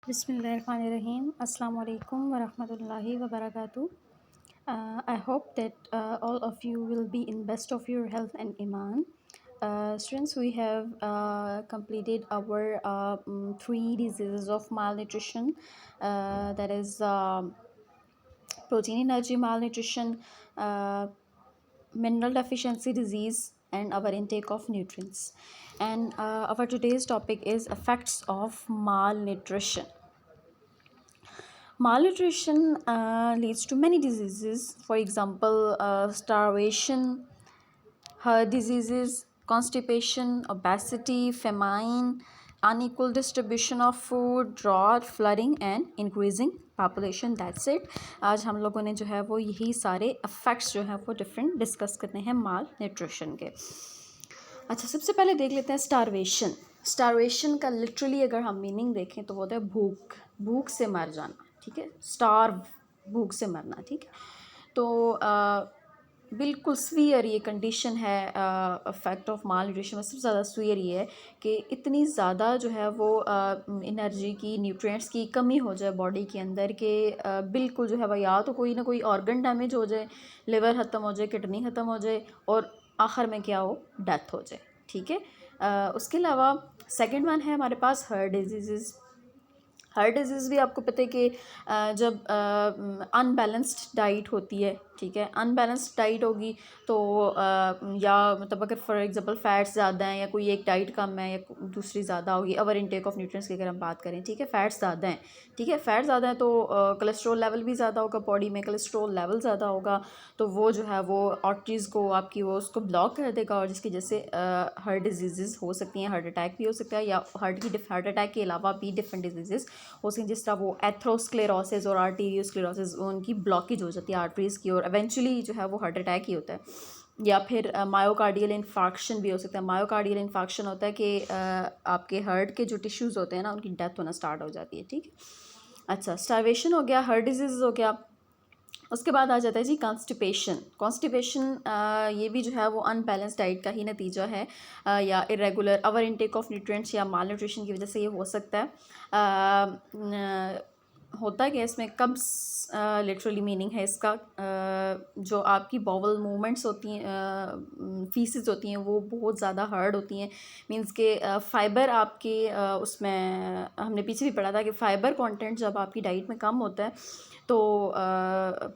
Bismillahirrahmanirrahim. Assalamu alaikum wa rahmatullahi wa barakatuh. I hope that all of you will be in best of your health and iman. Students, we have completed our three diseases of malnutrition. That is protein energy malnutrition, uh, mineral deficiency disease, and our intake of nutrients. And our today's topic is effects of malnutrition. Malnutrition leads to many diseases, for example, starvation, heart diseases, constipation, obesity, famine, unequal distribution of food, drought, flooding and increasing population. That's it. आज हम लोगों ने जो है वो यही सारे affects जो हैं वो डिफरेंट डिस्कस करने हैं माल न्यूट्रिशन के. अच्छा, सबसे पहले देख लेते हैं स्टारवेशन. स्टारवेशन का लिटरली अगर हम मीनिंग देखें तो वो होता है भूख, भूख से मर जाना. ठीक है, स्टार्व, भूख से मरना. ठीक है, तो बिल्कुल स्वीयर ये कंडीशन है. इफेक्ट ऑफ माल न्यूट्रिशन में सबसे ज़्यादा स्वीयर ये है कि इतनी ज़्यादा जो है वो एनर्जी की, न्यूट्रिएंट्स की कमी हो जाए बॉडी के अंदर कि बिल्कुल जो है वह या तो कोई ना कोई ऑर्गन डैमेज हो जाए, लिवर ख़त्म हो जाए, किडनी ख़त्म हो जाए और आखिर में क्या हो, डेथ हो जाए. ठीक है, उसके अलावा सेकंड वन है हमारे पास हार्ट डिजीज़. हार्ट डिजीज़ भी आपको पता है कि जब अनबैलेंस्ड डाइट होती है. ठीक है, अनबैलेंस्ड डाइट होगी तो या मतलब अगर फॉर एग्जांपल फैट्स ज़्यादा हैं या कोई एक डाइट कम है या दूसरी ज़्यादा होगी. अवर इनटेक ऑफ न्यूट्रिएंट्स की अगर हम बात करें, ठीक है, फैट्स ज़्यादा हैं. ठीक है, फैट ज़्यादा है तो कोलेस्ट्रॉल लेवल भी ज़्यादा होगा बॉडी में. कोलेस्ट्रॉल लेवल ज़्यादा होगा तो वो जो है वो आर्टरीज़ को आपकी वो उसको ब्लॉक कर देगा और जिसकी वजह से हार्ट डिजीज़ हो सकती हैं. हार्ट अटैक भी हो सकता है या हार्ट अटैक के अलावा भी डिफरेंट डिजीज़ हो सकती हैं, जिस तरह वो एथरोस्क्लेरोसिस और आर्टीरियोस्क्लेरोसिस, उनकी ब्लॉकेज हो जाती है आर्टरीज़ की और इवेंचुअली जो है वो हार्ट अटैक ही होता है. या फिर मायोकार्डियल इन्फार्क्शन भी हो सकता है. मायोकार्डियल इन्फार्क्शन होता है कि आपके हार्ट के जो टिश्यूज़ होते हैं ना उनकी डेथ होना स्टार्ट हो जाती है. ठीक है, अच्छा, स्टारवेशन हो गया, हार्ट डिजीज़ हो गया. उसके बाद आ जाता है जी कॉन्स्टिपेशन. कॉन्स्टिपेशन ये भी जो है वो अनबैलेंस डाइट का ही नतीजा है या irregular our intake of nutrients या माल न्यूट्रिशन की वजह से ये हो सकता है. होता है कि इसमें कब्स लिटरली मीनिंग है इसका. जो आपकी बॉवल मूवमेंट्स होती हैं, फीसेस होती हैं, वो बहुत ज़्यादा हार्ड होती हैं. मींस के फ़ाइबर आपके उसमें हमने पीछे भी पढ़ा था कि फ़ाइबर कंटेंट जब आपकी डाइट में कम होता है तो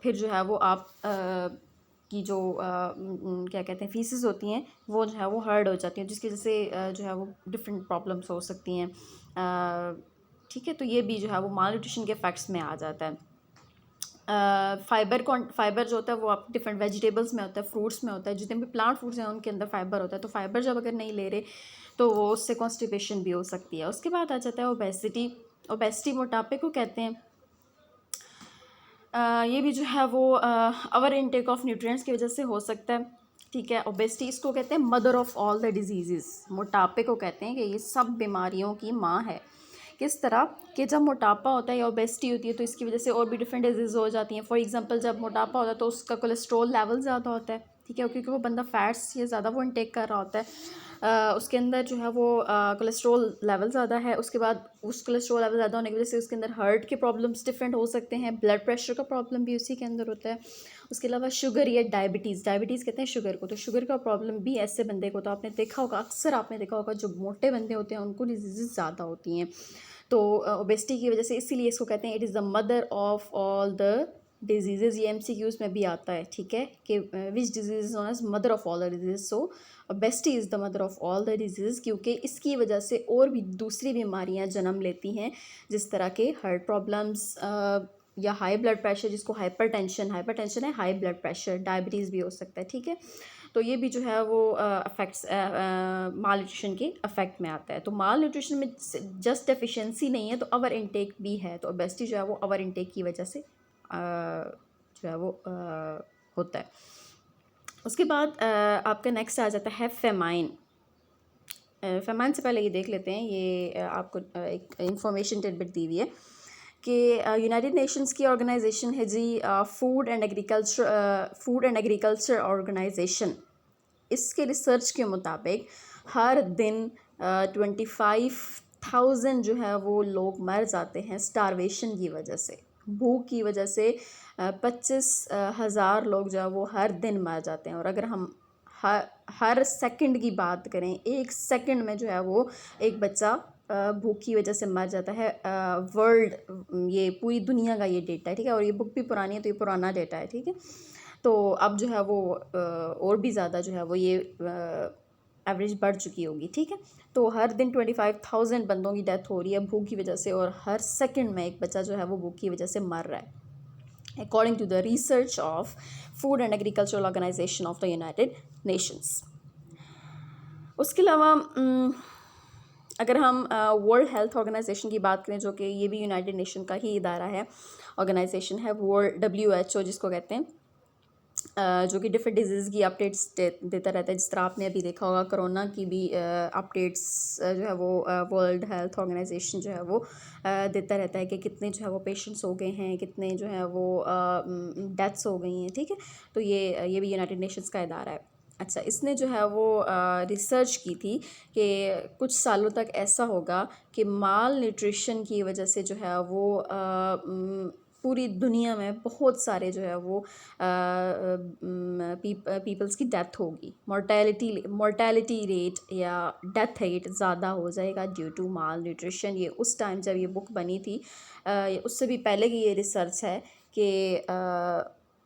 फिर जो है वो आप की जो क्या कहते हैं फीसेस होती हैं वो जो है वो हार्ड हो जाती हैं, जिसकी वजह से जो है वो डिफरेंट प्रॉब्लम्स हो सकती हैं. ठीक है, तो ये भी जो है वो माल न्यूट्रिशन के इफेक्ट्स में आ जाता है. फ़ाइबर जो होता है वो आप डिफरेंट वेजिटेबल्स में होता है, फ्रूट्स में होता है. जितने भी प्लांट फ्रूट्स हैं उनके अंदर फ़ाइबर होता है. तो फ़ाइबर जब अगर नहीं ले रहे तो वो उससे कॉन्स्टिपेशन भी हो सकती है. उसके बाद आ जाता है ओबेसिटी. ओबेसिटी मोटापे को कहते हैं. ये भी जो है वो अवर इनटेक ऑफ न्यूट्रिएंट्स की वजह से हो सकता है. ठीक है, ओबेसिटी इसको कहते हैं mother of all the disease. मोटापे को कहते हैं कि ये सब बीमारियों की माँ है. किस तरह कि जब मोटापा होता है या ओबेसिटी होती है तो इसकी वजह से और भी डिफरेंट डिजीज़ हो जाती हैं. फॉर एग्जांपल जब मोटापा होता है तो उसका कोलेस्ट्रॉल लेवल ज़्यादा होता है. ठीक है, क्योंकि वो बंदा फैट्स ये ज़्यादा वो इनटेक कर रहा होता है. उसके अंदर जो है वो कोलेस्ट्रॉल लेवल ज़्यादा है. उसके बाद उस कोलेस्ट्रॉल लेवल ज़्यादा होने की वजह से उसके अंदर हार्ट के प्रॉब्लम्स डिफरेंट हो सकते हैं. ब्लड प्रेशर का प्रॉब्लम भी उसी के अंदर होता है. उसके अलावा शुगर या डायबिटीज़ कहते हैं शुगर को. तो शुगर का प्रॉब्लम भी ऐसे बंदे को, तो आपने देखा होगा, अक्सर आपने देखा होगा जो मोटे बंदे होते हैं उनको डिजीज़ ज़्यादा होती हैं. तो ओबेसिटी की वजह से इसीलिए इसको कहते हैं it is the mother of all the disease. ये MCQs में भी आता है. ठीक है, कि which disease is known as mother of all the disease. So obesity is the mother of all the disease, क्योंकि इसकी वजह से और भी दूसरी बीमारियां जन्म लेती हैं, जिस तरह के हार्ट प्रॉब्लम्स या हाई ब्लड प्रेशर, जिसको हाइपरटेंशन है, हाई ब्लड प्रेशर, डायबिटीज़ भी हो सकता है. ठीक है, तो ये भी जो है वो अफेक्ट्स माल न्यूट्रिशन के अफेक्ट में आता है. तो माल न्यूट्रिशन में जस्ट डेफिशिएंसी नहीं है, तो अवर इनटेक भी है. तो ओबेसिटी जो है वो अवर इनटेक की वजह से जो है वो होता है. उसके बाद आपका नेक्स्ट आ जाता है फेमाइन. फेमाइन से पहले ये देख लेते हैं, ये आपको एक इंफॉर्मेशन टिडबिट दी हुई है कि यूनाइटेड नेशंस की ऑर्गेनाइजेशन है जी फूड एंड एग्रीकल्चर ऑर्गेनाइजेशन. इसके रिसर्च के मुताबिक हर दिन 25 25,000 जो है वो लोग मर जाते हैं स्टारवेशन की वजह से, भूख की वजह से 25,000 लोग जो है वो हर दिन मर जाते हैं। और अगर हम हर सेकंड की बात करें, एक सेकंड में जो है वो एक बच्चा भूख की वजह से मर जाता है। वर्ल्ड, ये पूरी दुनिया का ये डेटा है, ठीक है। और ये बुक भी पुरानी है तो ये पुराना डेटा है, ठीक है। तो अब जो है वो और भी ज़्यादा जो है वो ये एवरेज बढ़ चुकी होगी, ठीक है। तो हर दिन 25,000 बंदों की डेथ हो रही है भूख की वजह से, और हर सेकंड में एक बच्चा जो है वो भूख की वजह से मर रहा है, according to the research of Food and Agricultural Organization of the United Nations. उसके अलावा अगर हम वर्ल्ड हेल्थ ऑर्गेनाइजेशन की बात करें, जो कि ये भी यूनाइटेड नेशन का ही इदारा है, ऑर्गेनाइजेशन है, वर्ल्ड WHO जिसको कहते हैं, जो कि डिफरेंट डिजीज़ की अपडेट्स देता रहता है। जिस तरह आपने अभी देखा होगा कोरोना की भी अपडेट्स जो है वो वर्ल्ड हेल्थ ऑर्गेनाइजेशन जो है वो देता रहता है कि कितने जो है वो पेशेंट्स हो गए हैं, कितने जो है वो डेथ्स हो गई हैं, ठीक है। तो ये भी यूनाइटेड नेशंस का इदारा है। अच्छा, इसने जो है वो रिसर्च की थी कि कुछ सालों तक ऐसा होगा कि माल न्यूट्रिशन की वजह से जो है वो पूरी दुनिया में बहुत सारे जो है वो पीपल्स की डेथ होगी, मोर्टेलिटी रेट या डेथ रेट ज़्यादा हो जाएगा ड्यू टू माल न्यूट्रिशन। ये उस टाइम जब ये बुक बनी थी, उससे भी पहले की ये रिसर्च है कि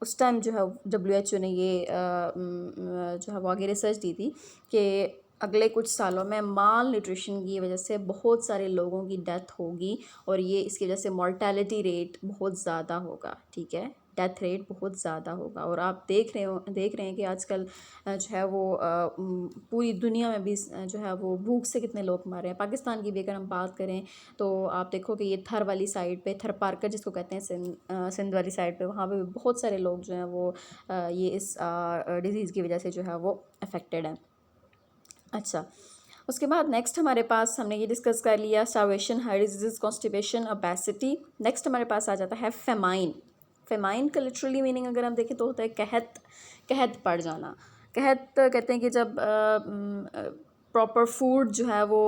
उस टाइम जो है WHO ने ये जो है वो आगे रिसर्च दी थी कि अगले कुछ सालों में माल न्यूट्रिशन की वजह से बहुत सारे लोगों की डेथ होगी, और ये इसकी वजह से मॉर्टेलिटी रेट बहुत ज़्यादा होगा, ठीक है। डेथ रेट बहुत ज़्यादा होगा। और आप देख रहे हैं कि आजकल जो है वो पूरी दुनिया में भी जो है वो भूख से कितने लोग मर रहे हैं। पाकिस्तान की भी अगर हम बात करें तो आप देखो कि ये थर वाली साइड पे, थर पारकर जिसको कहते हैं, सिंध वाली साइड पे, वहाँ पे बहुत सारे लोग जो हैं वो ये इस डिज़ीज़ की वजह से जो है वो अफेक्टेड हैं। अच्छा, उसके बाद नेक्स्ट हमारे पास, हमने ये डिस्कस कर लिया starvation, heart disease, constipation, obesity. Next हमारे पास आ जाता है फेमाइन। फेमाइन का लिटरली मीनिंग अगर हम देखें तो होता है कहत पड़ जाना। कहत कहते हैं कि जब प्रॉपर फूड जो है वो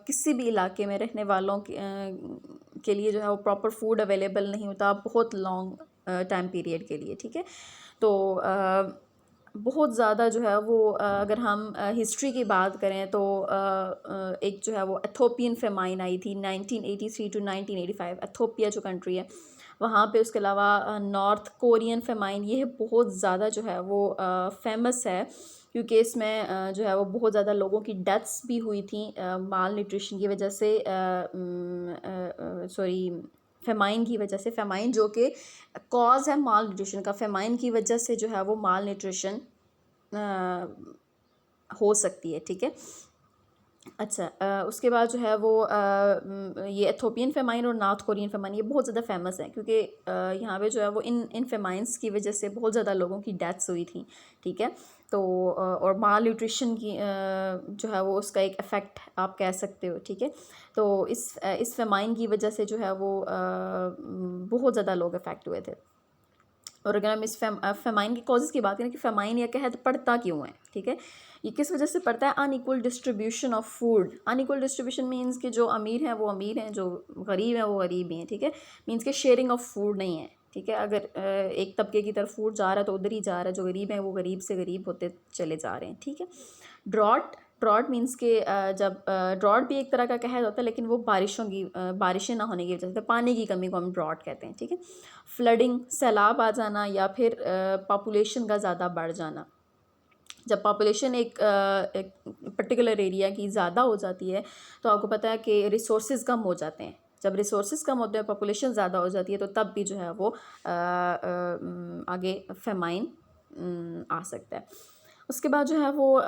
किसी भी इलाके में रहने वालों के लिए जो है वो प्रॉपर फूड अवेलेबल नहीं होता बहुत लॉन्ग टाइम पीरियड के लिए, ठीक है। तो बहुत ज़्यादा जो है वो अगर हम हिस्ट्री की बात करें तो एक जो है वो एथोपियन फेमाइन आई थी 1983 टू 1985, एथोपिया जो कंट्री है वहाँ पे। उसके अलावा नॉर्थ कोरियन फेमाइन, ये बहुत ज़्यादा जो है वो फेमस है, क्योंकि इसमें जो है वो बहुत ज़्यादा लोगों की डेथ्स भी हुई थी माल न्यूट्रिशन की वजह से, सॉरी, फेमाइन की वजह से। फेमाइन जो कि कॉज है माल न्यूट्रिशन का, फेमाइन की वजह से जो है वो माल न्यूट्रिशन हो सकती है, ठीक है। अच्छा, उसके बाद जो है वो ये एथोपियन फेमाइन और नॉर्थ कोरियन फेमाइन ये बहुत ज़्यादा फेमस है, क्योंकि यहाँ पे जो है वो इन फेमाइंस की वजह से बहुत ज़्यादा लोगों की डेथ्स हुई थी, ठीक है। तो और माल न्यूट्रिशन की जो है वो उसका एक इफ़ेक्ट आप कह सकते हो, ठीक है। तो इस फेमाइन की वजह से जो है वो बहुत ज़्यादा लोग अफेक्ट हुए थे। और अगर हम इस फेमाइन के कॉजेज़ की बात करें कि फेमाइन या कहत पड़ता क्यों है, ठीक है, ये किस वजह से पड़ता है? Unequal distribution of food. Unequal distribution means कि जो अमीर हैं वो अमीर हैं, जो गरीब हैं वो गरीब ही हैं, ठीक है। मीन्स कि शेयरिंग ऑफ फूड नहीं है, ठीक है। अगर एक तबके की तरफ फूड जा रहा है तो उधर ही जा रहा है, जो गरीब हैं वो गरीब से गरीब होते चले जा रहे हैं, ठीक है। ड्रॉट मीन्स के जब ड्रॉट भी एक तरह का कहत होता है, लेकिन वो बारिशें ना होने की वजह से, पानी की कमी को हम ड्रॉट कहते हैं, ठीक है। फ्लडिंग, सैलाब आ जाना, या फिर पॉपुलेशन का ज़्यादा बढ़ जाना। जब पॉपुलेशन एक पर्टिकुलर एरिया की ज़्यादा हो जाती है तो आपको पता है कि रिसोर्सेज कम हो जाते हैं। जब रिसोर्सेज कम होते हैं, पॉपुलेशन ज़्यादा हो जाती है, तो तब भी जो है वो आगे फेमाइन आ सकता है। उसके बाद जो है वो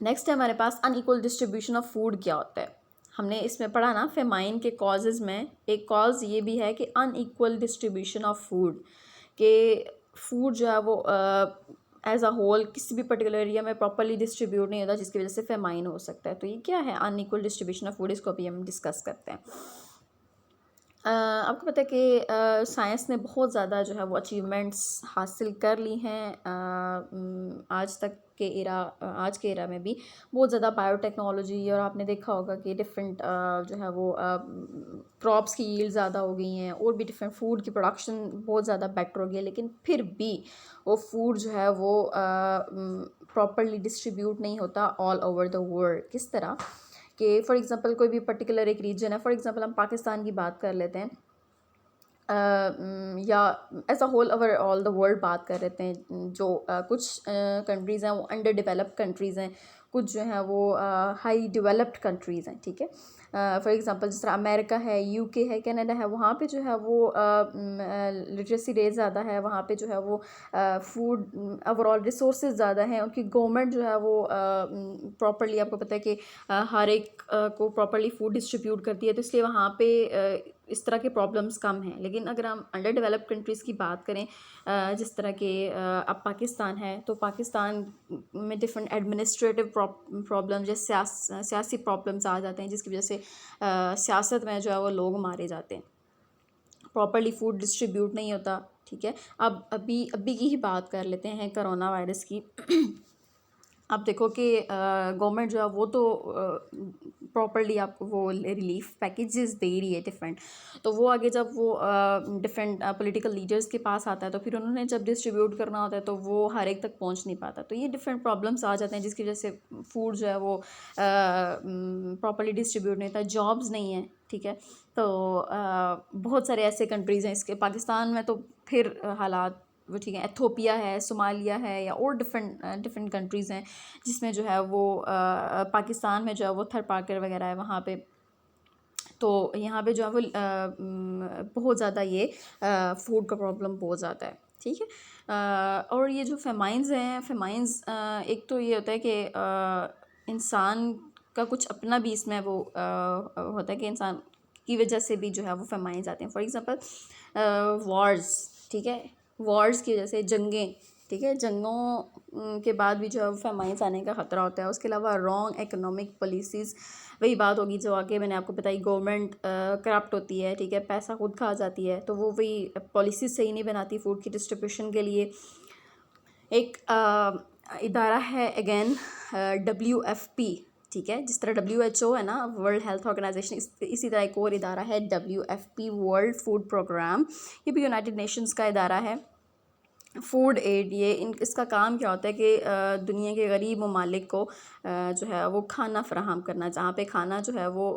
नेक्स्ट है हमारे पास अनइक्वल डिस्ट्रीब्यूशन ऑफ फूड क्या होता है। हमने इसमें पढ़ा ना, फेमाइन के कॉजेज़ में एक कॉज ये भी है कि अनइक्वल डिस्ट्रीब्यूशन ऑफ फूड, के फूड जो है वो एज अ होल किसी भी पर्टिकुलर एरिया में प्रॉपरली डिस्ट्रीब्यूट नहीं होता, जिसकी वजह से फेमाइन हो सकता है। तो ये क्या है अनइक्वल डिस्ट्रीब्यूशन ऑफ फूड, इसको भी हम डिस्कस करते हैं। आपको पता है कि साइंस ने बहुत ज़्यादा जो है वो अचीवमेंट्स हासिल कर ली हैं आज तक आज के एरा में भी बहुत ज़्यादा बायोटेक्नोलॉजी, और आपने देखा होगा कि डिफरेंट जो है वो क्रॉप्स की यील्ड ज़्यादा हो गई हैं, और भी डिफरेंट फूड की प्रोडक्शन बहुत ज़्यादा बेटर हो गई है, लेकिन फिर भी वो फूड जो है वो प्रॉपरली डिस्ट्रीब्यूट नहीं होता ऑल ओवर द वर्ल्ड। किस तरह कि फॉर एग्ज़ाम्पल कोई भी पर्टिकुलर एक रीजन है, फॉर एग्ज़ाम्पल हम पाकिस्तान की बात कर लेते हैं, या as a whole over all the world बात कर लेते हैं, जो कुछ कंट्रीज़ हैं वो अंडर डेवलप्ड कंट्रीज़ हैं, कुछ जो हैं वो हाई डेवलप्ड कंट्रीज़ हैं, ठीक है। फॉर एग्ज़ाम्पल जिस तरह अमेरिका है, यूके है, कनाडा है, वहाँ पे जो है वो लिटरेसी रेट ज़्यादा है, वहाँ पे जो है वो फूड ओवरऑल रिसोर्स ज़्यादा हैं, उनकी गवर्नमेंट जो है वो प्रॉपरली, आपको पता है कि हर एक को प्रॉपरली फूड डिस्ट्रीब्यूट करती है, तो इसलिए वहाँ पे इस तरह के प्रॉब्लम्स कम हैं। लेकिन अगर हम अंडर डेवलप्ड कंट्रीज़ की बात करें, जिस तरह के अब पाकिस्तान है, तो पाकिस्तान में डिफरेंट एडमिनिस्ट्रेटिव प्रॉब्लम जैसे सियासी प्रॉब्लम्स आ जाते हैं, जिसकी वजह से सियासत में जो है वो लोग मारे जाते हैं, प्रॉपरली फूड डिस्ट्रीब्यूट नहीं होता, ठीक है। अब अभी की ही बात कर लेते हैं कोरोना वायरस की। अब देखो कि गवर्नमेंट जो है वो तो प्रॉपरली आपको वो रिलीफ पैकेजेस दे रही है डिफरेंट, तो वो आगे जब वो डिफरेंट पॉलिटिकल लीडर्स के पास आता है, तो फिर उन्होंने जब डिस्ट्रीब्यूट करना होता है तो वो हर एक तक पहुंच नहीं पाता, तो ये डिफरेंट प्रॉब्लम्स आ जाते हैं, जिसकी वजह से फूड जो है वो प्रॉपरली डिस्ट्रीब्यूट नहीं होता, जॉब्स नहीं है, ठीक है। तो बहुत सारे ऐसे कंट्रीज़ हैं, इसके पाकिस्तान में तो फिर हालात वो ठीक है, एथोपिया है, सोमालिया है, या और डिफरेंट कंट्रीज़ हैं जिसमें जो है वो पाकिस्तान में जो है वो थरपाकर वगैरह है वहाँ पे, तो यहाँ पे जो है वो बहुत ज़्यादा ये फूड का प्रॉब्लम बहुत ज़्यादा है, ठीक है। और ये जो फेमाइंस हैं, फेमाइंस एक तो ये होता है कि इंसान का कुछ अपना भी इसमें वो होता है कि इंसान की वजह से भी जो है वो फेमाइंस आते हैं। फॉर एग्ज़ाम्पल वॉर्स, ठीक है, वॉर्स की वजह से जंगें, ठीक है, जंगों के बाद भी जो है फेमाइंस आने का ख़तरा होता है। उसके अलावा रॉन्ग इकोनॉमिक पॉलिसीज़, वही बात होगी जो आगे मैंने आपको बताई, गवर्नमेंट करप्ट होती है, ठीक है, पैसा खुद खा जाती है, तो वो वही पॉलिसीज़ सही नहीं बनाती फूड की डिस्ट्रीब्यूशन के लिए। एक इदारा है अगेन WFP, ठीक है, जिस तरह WHO है ना, वर्ल्ड हेल्थ ऑर्गेनाइजेशन, इसी तरह एक और इदारा है WFP, वर्ल्ड फूड प्रोग्राम, ये भी यूनाइटेड नेशंस का इदारा है। फूड एड, ये इसका काम क्या होता है कि दुनिया के गरीब ममालिक को जो है वो खाना फ़राहम करना, जहाँ पे खाना जो है वो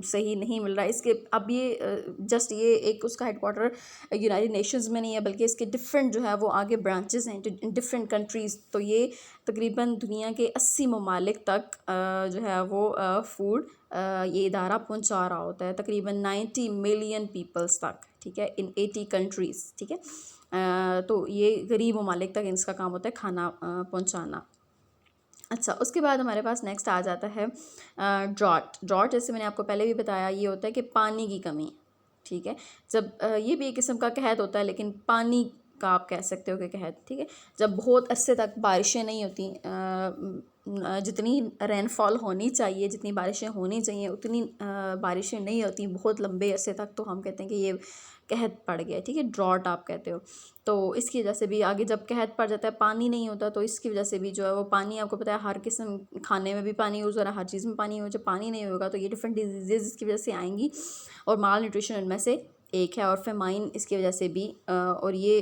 सही नहीं मिल रहा है। इसके अब ये जस्ट ये एक उसका हेडक्वार्टर यूनाइटेड नेशंस में नहीं है, बल्कि इसके डिफरेंट जो है वो आगे ब्रांचेस हैं इन डिफरेंट कंट्रीज़, तो ये तकरीबन दुनिया के 80 ममालिक तक जो है वो फूड ये इदारा पहुँचा रहा होता है, तकरीबन 90 मिलियन पीपल्स तक, ठीक है, इन 80 कंट्रीज़, ठीक है। तो ये गरीब ममालिक तक इसका काम होता है खाना पहुंचाना। अच्छा, उसके बाद हमारे पास नेक्स्ट आ जाता है ड्रॉट, जैसे मैंने आपको पहले भी बताया, ये होता है कि पानी की कमी, ठीक है। जब ये भी एक किस्म का कहत होता है, लेकिन पानी का आप कह सकते हो कि कहत, ठीक है। जब बहुत अरसे तक बारिशें नहीं होती, जितनी रेनफॉल होनी चाहिए, जितनी बारिशें होनी चाहिए उतनी बारिशें नहीं होती बहुत लंबे अरसे तक, तो हम कहते हैं कि ये कहत पड़ गया, ठीक है, ड्रॉट आप कहते हो। तो इसकी वजह से भी आगे जब कहत पड़ जाता है, पानी नहीं होता, तो इसकी वजह से भी जो है वो पानी, आपको पता है हर किस्म, खाने में भी पानी यूज़ हो रहा है, हर चीज़ में पानी हो, जब पानी नहीं होगा तो ये डिफरेंट डिजीज़ इसकी वजह से आएंगी, और माल न्यूट्रिशन इनमें से एक है, और फेमाइन इसकी वजह से भी, और ये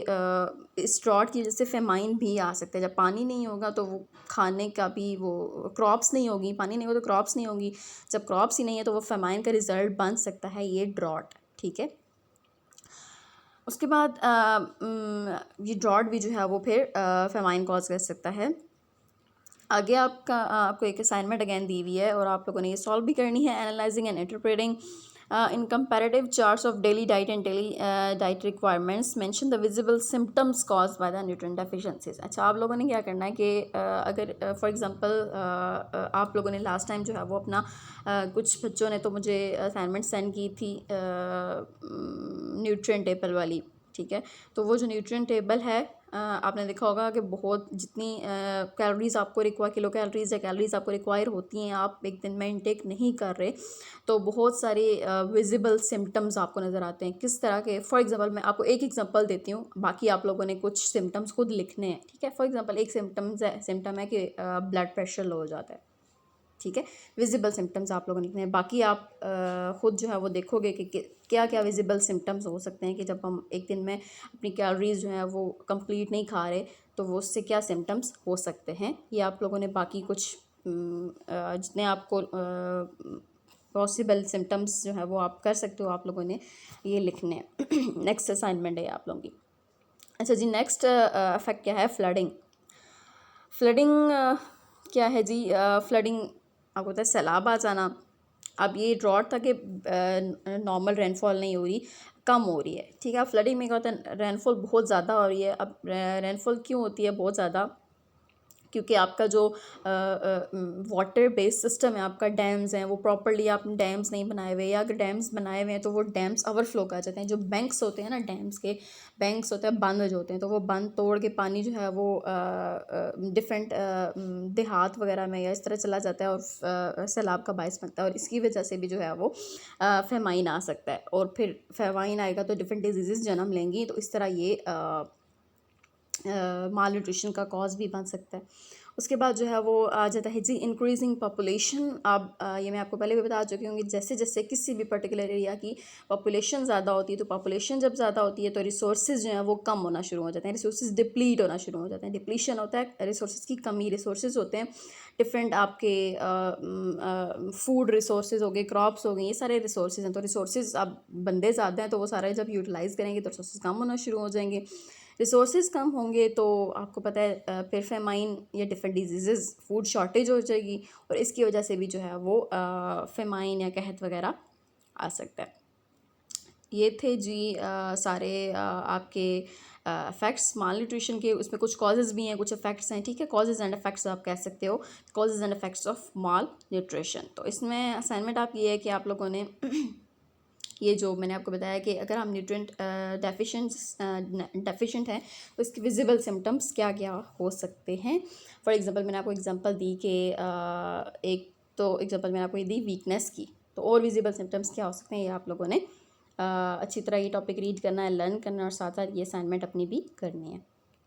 इस ड्रॉट की वजह से फेमाइन भी आ सकता है। जब पानी नहीं होगा तो वो खाने का भी वो क्रॉप्स नहीं होगी, पानी नहीं होगा तो क्रॉप्स नहीं होगी, जब क्रॉप्स ही नहीं है तो वो फेमाइन का रिज़ल्ट बन सकता है ये ड्रॉट, ठीक है। उसके बाद ये ड्रॉट भी जो है वो फिर फेमाइन कॉज कर सकता है। आगे आपको एक असाइनमेंट अगेन दी हुई है, और आप लोगों ने ये सॉल्व भी करनी है। Analysing and interpreting in comparative charts of daily diet and daily diet requirements, mention the visible symptoms cause by the nutrient deficiencies. अच्छा, आप लोगों ने क्या करना है कि अगर फॉर एग्जांपल आप लोगों ने लास्ट टाइम जो है वो अपना कुछ बच्चों ने तो मुझे असाइनमेंट सेंड की थी न्यूट्रिएंट टेबल वाली, ठीक है। तो वो जो न्यूट्रिएंट टेबल है आपने देखा होगा कि बहुत जितनी कैलोरीज आपको किलो कैलोरीज या कैलोरीज आपको रिक्वायर होती हैं आप एक दिन में इनटेक नहीं कर रहे, तो बहुत सारे विजिबल सिम्टम्स आपको नज़र आते हैं। किस तरह के? फॉर एग्जांपल मैं आपको एक एग्जांपल देती हूँ, बाकी आप लोगों ने कुछ सिम्टम्स खुद लिखने हैं, ठीक है। फॉर एग्जांपल एक सिम्टम है कि ब्लड प्रेशर लो हो जाता है, ठीक है। विजिबल सिम्टम्स आप लोगों ने लिखने हैं, बाकी आप खुद जो है वो देखोगे कि क्या क्या विजिबल सिम्टम्स हो सकते हैं कि जब हम एक दिन में अपनी कैलोरीज जो है वो कंप्लीट नहीं खा रहे, तो वो उससे क्या सिम्टम्स हो सकते हैं। ये आप लोगों ने बाकी कुछ जितने आपको पॉसिबल सिम्टम्स जो है वो आप कर सकते हो, आप लोगों ने ये लिखने हैं। नेक्स्ट असाइनमेंट है आप लोगों की। अच्छा जी, नेक्स्ट इफेक्ट क्या है? फ्लडिंग। फ्लडिंग क्या है जी? फ्लडिंग आपको पता है सैलाब आ जाना। अब ये ड्रॉट था कि नॉर्मल रेनफॉल नहीं हो रही, कम हो रही है, ठीक है। फ्लडिंग में क्या होता है? रेनफॉल बहुत ज़्यादा हो रही है। अब रेनफॉल क्यों होती है बहुत ज़्यादा? क्योंकि आपका जो वाटर बेस्ड सिस्टम है, आपका डैम्स हैं, वो प्रॉपरली आपने डैम्स नहीं बनाए हुए, या अगर डैम्स बनाए हुए हैं तो वो डैम्स ओवरफ्लो कर जाते हैं। जो बैंक्स होते हैं ना, डैम्स के बैंक्स होते हैं, बंद जो होते हैं, तो वो बंद तोड़ के पानी जो है वो डिफरेंट देहात वगैरह में या इस तरह चला जाता है और सैलाब का बायस बनता है, और इसकी वजह से भी जो है वो फेमाइन आ सकता है, और फिर फेमाइन आएगा तो डिफरेंट डिजीज़ जन्म लेंगी। तो इस तरह ये माल न्यूट्रिशन का कॉज भी बन सकता है। उसके बाद जो है वो आ जाता है जी इंक्रीजिंग पॉपुलेशन। अब ये मैं आपको पहले भी बता चुकी हूँ, जैसे जैसे किसी भी पर्टिकुलर एरिया की पॉपुलेशन ज़्यादा होती है, तो पॉपुलेशन जब ज़्यादा होती है तो रिसोर्सेज जो हैं वो कम होना शुरू हो जाते हैं, रिसोर्सेज डिप्लीट होना शुरू हो जाते हैं। डिप्लीशन होता है रिसोर्सेज की कमी। रिसोर्सेज होते हैं डिफरेंट आपके फूड रिसोर्सेज हो गए, क्रॉप्स हो गई, ये सारे रिसोर्सेज हैं। तो रिसोर्सेज अब बंदे ज़्यादा हैं तो वो सारे जब यूटिलाइज़ करेंगे तो रिसोर्सेज कम होना शुरू हो जाएंगे। रिसोर्सेज कम होंगे तो आपको पता है फिर फेमाइन या डिफरेंट डिजीज़, फूड शॉर्टेज हो जाएगी, और इसकी वजह से भी जो है वो फेमाइन या कहत वगैरह आ सकता है। ये थे जी सारे आपके इफ़ेक्ट्स माल न्यूट्रिशन के। उसमें कुछ कॉजेज़ भी हैं, कुछ इफ़ेक्ट्स हैं, ठीक है। कॉजेज़ एंड इफ़ेक्ट्स आप कह सकते हो, causes and effects of mall nutrition. तो इसमें असाइनमेंट आप ये है कि आप लोगों ने ये जो मैंने आपको बताया कि अगर हम न्यूट्रिएंट डेफिशिएंट हैं तो इसके विजिबल सिम्टम्स क्या क्या हो सकते हैं। फॉर एग्जांपल मैंने आपको एग्जांपल दी कि एक तो एग्जांपल मैंने आपको ये दी वीकनेस की, तो और विजिबल सिम्टम्स क्या हो सकते हैं, ये आप लोगों ने अच्छी तरह ये टॉपिक रीड करना है, लर्न करना है, और साथ साथ ये असाइनमेंट अपनी भी करनी है।